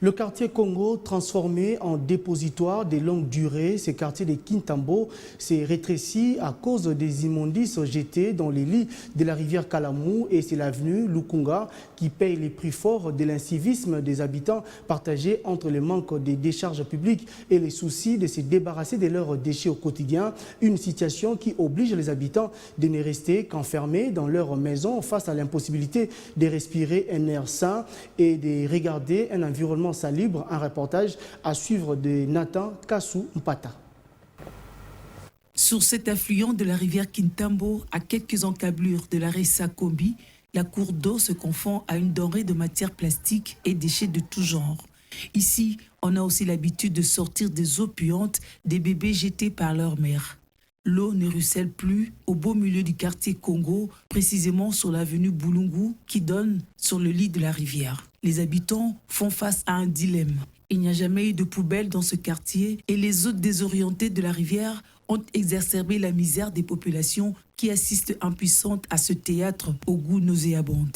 Le quartier Congo, transformé en dépositoire de longue durée, ce quartier de Kintambo s'est rétréci à cause des immondices jetés dans les lits de la rivière Kalamou, et c'est l'avenue Lukunga qui paye les prix forts de l'incivisme des habitants, partagés entre le manque des décharges publiques et les soucis de se débarrasser de leurs déchets au quotidien. Une situation qui oblige les habitants de ne rester qu'enfermés dans leur maison face à l'impossibilité de respirer un air sain et de regarder un environnement salubre. Un reportage à suivre de Nathan Kassou Mpata. Sur cet affluent de la rivière Kintambo, à quelques encablures de la Ressa Kombi, la cour d'eau se confond à une denrée de matières plastiques et déchets de tout genre. Ici, on a aussi l'habitude de sortir des eaux puantes des bébés jetés par leur mère. L'eau ne ruisselle plus au beau milieu du quartier Congo, précisément sur l'avenue Boulungu qui donne sur le lit de la rivière. Les habitants font face à un dilemme. Il n'y a jamais eu de poubelle dans ce quartier et les eaux désorientées de la rivière ont exacerbé la misère des populations qui assistent impuissantes à ce théâtre au goût nauséabond.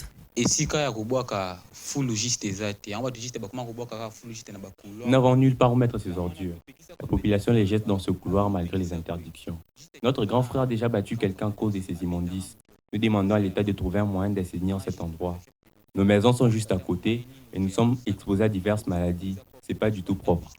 Nous n'avons nulle part où mettre ces ordures. La population les jette dans ce couloir malgré les interdictions. Notre grand frère a déjà battu quelqu'un à cause de ces immondices. Nous demandons à l'État de trouver un moyen d'assainir cet endroit. Nos maisons sont juste à côté et nous sommes exposés à diverses maladies. C'est pas du tout propre.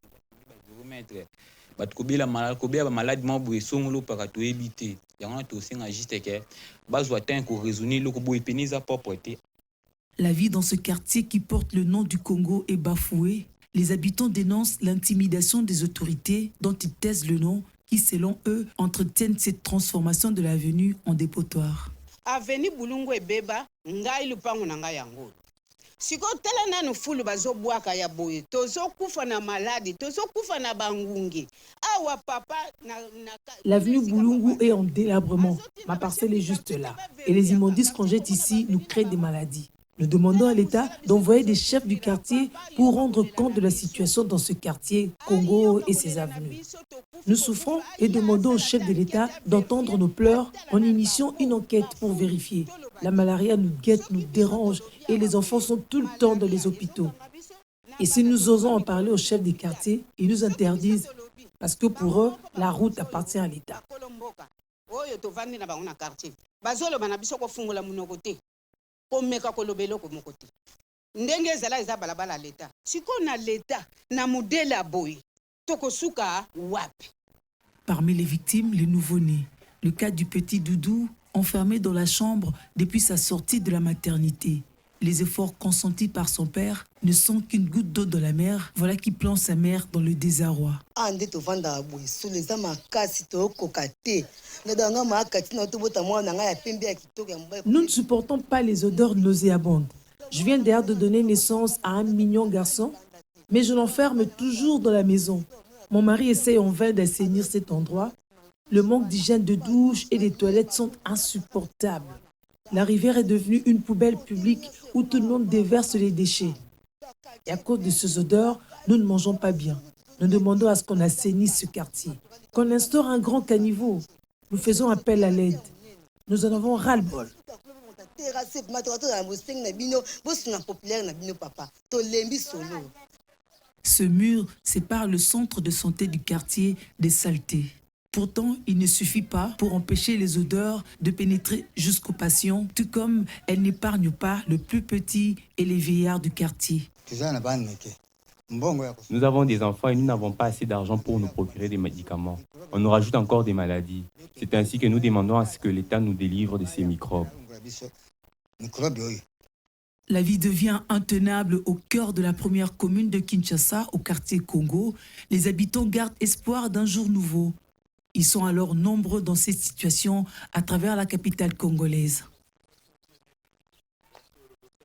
La vie dans ce quartier qui porte le nom du Congo est bafouée. Les habitants dénoncent l'intimidation des autorités dont ils taisent le nom, qui selon eux entretiennent cette transformation de l'avenue en dépotoir. Avenue Boulungu ebeba ngai lupango na ngai yango. Siko tala nanu fulu bazo bwaka ya boye tozo kufa na maladi tozo kufa na bangungi. Awa papa na L'avenue Boulungu est en délabrement. Ma parcelle est juste là. Et les immondices qu'on jette ici nous créent des maladies. Nous demandons à l'État d'envoyer des chefs du quartier pour rendre compte de la situation dans ce quartier, Congo et ses avenues. Nous souffrons et demandons aux chefs de l'État d'entendre nos pleurs en initiant une enquête pour vérifier. La malaria nous guette, nous dérange et les enfants sont tout le temps dans les hôpitaux. Et si nous osons en parler aux chefs des quartiers, ils nous interdisent parce que pour eux, la route appartient à l'État. Parmi les victimes, les nouveau-nés. Le cas du petit Doudou, enfermé dans la chambre depuis sa sortie de la maternité. Les efforts consentis par son père ne sont qu'une goutte d'eau dans la mer. Voilà qui plonge sa mère dans le désarroi. Nous ne supportons pas les odeurs nauséabondes. Je viens d'ailleurs de donner naissance à un mignon garçon, mais je l'enferme toujours dans la maison. Mon mari essaye en vain d'assainir cet endroit. Le manque d'hygiène de douche et des toilettes sont insupportables. La rivière est devenue une poubelle publique où tout le monde déverse les déchets. Et à cause de ces odeurs, nous ne mangeons pas bien. Nous demandons à ce qu'on assainisse ce quartier, qu'on instaure un grand caniveau. Nous faisons appel à l'aide. Nous en avons ras-le-bol. Ce mur sépare le centre de santé du quartier des saletés. Pourtant, il ne suffit pas pour empêcher les odeurs de pénétrer jusqu'aux patients, tout comme elles n'épargnent pas le plus petit et les vieillards du quartier. Nous avons des enfants et nous n'avons pas assez d'argent pour nous procurer des médicaments. On nous rajoute encore des maladies. C'est ainsi que nous demandons à ce que l'État nous délivre de ces microbes. La vie devient intenable au cœur de la première commune de Kinshasa, au quartier Congo. Les habitants gardent espoir d'un jour nouveau. Ils sont alors nombreux dans cette situation à travers la capitale congolaise.